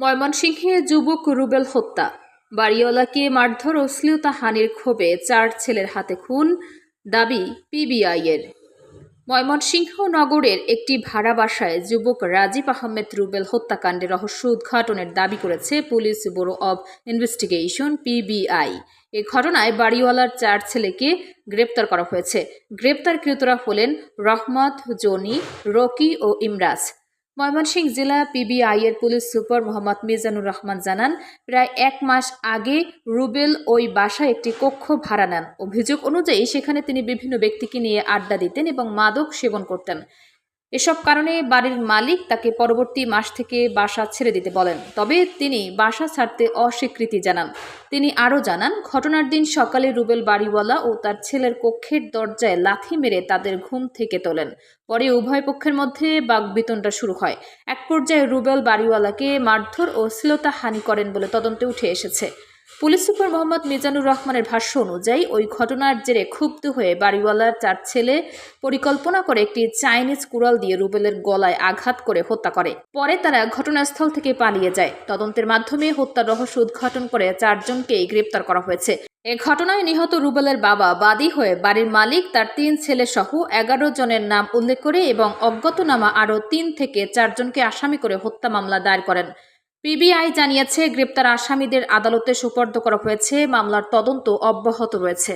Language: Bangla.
ময়মনসিংহে যুবক রুবেল হত্যা, বাড়িওয়ালাকে মারধর ও শ্লীলতাহানির ক্ষোভে 4 ছেলের হাতে খুন, দাবি পিবিআইয়ের। ময়মনসিংহ নগরের একটি ভাড়া বাসায় যুবক রাজীব আহমেদ রুবেল হত্যাকাণ্ডের রহস্য উদ্ঘাটনের দাবি করেছে police bureau of investigation PBI. এ ঘটনায় বাড়িওয়ালার 4 ছেলেকে গ্রেপ্তার করা হয়েছে। গ্রেপ্তারকৃতরা হলেন রহমত, জনি, রকি ও ইমরাজ। ময়মনসিংহ জেলা পিবিআইয়ের পুলিশ সুপার মোহাম্মদ মিজানুর রহমান জানান, প্রায় 1 মাস আগে রুবেল ওই বাসায় একটি কক্ষ ভাড়া নেন। অভিযোগ অনুযায়ী সেখানে তিনি বিভিন্ন ব্যক্তিকে নিয়ে আড্ডা দিতেন এবং মাদক সেবন করতেন। এসব কারণে বাড়ির মালিক তাকে পরবর্তী মাস থেকে বাসা ছেড়ে দিতে বলেন, তবে তিনি বাসা ছাড়তে অস্বীকৃতি জানান। তিনি আরও জানান, ঘটনার দিন সকালে রুবেল বাড়িওয়ালা ও তার ছেলের কক্ষের দরজায় লাথি মেরে তাদের ঘুম থেকে তোলেন। পরে উভয় পক্ষের মধ্যে বাকবিতণ্ডা শুরু হয়। এক পর্যায়ে রুবেল বাড়িওয়ালাকে মারধর ও শ্লীলতাহানি করেন বলে তদন্তে উঠে এসেছে। পুলিশ সুপার মোহাম্মদ মিজানুর রহমানের ভাষ্য অনুযায়ী ওই ঘটনার জেরে ক্ষুব্ধ হয়ে বাড়িওয়ালার 4 ছেলে পরিকল্পনা করে একটি চাইনিজ কুড়াল দিয়ে রুবেলের গলায় আঘাত করে হত্যা করে। পরে তারা ঘটনাস্থল থেকে পালিয়ে যায়। তদন্তের মাধ্যমে হত্যার রহস্য উদ্ঘাটন করে 4 জনকেই গ্রেপ্তার করা হয়েছে। এ ঘটনায় নিহত রুবেলের বাবা বাদী হয়ে বাড়ির মালিক, তার 3 ছেলে সহ 11 জনের নাম উল্লেখ করে এবং অজ্ঞাতনামা আরও 3 থেকে 4 জনকে আসামি করে হত্যা মামলা দায়ের করেন। পিবিআই জানিয়েছে, গ্রেপ্তার আসামিদের আদালতে সোপর্দ করা হয়েছে। মামলার তদন্ত অব্যাহত রয়েছে।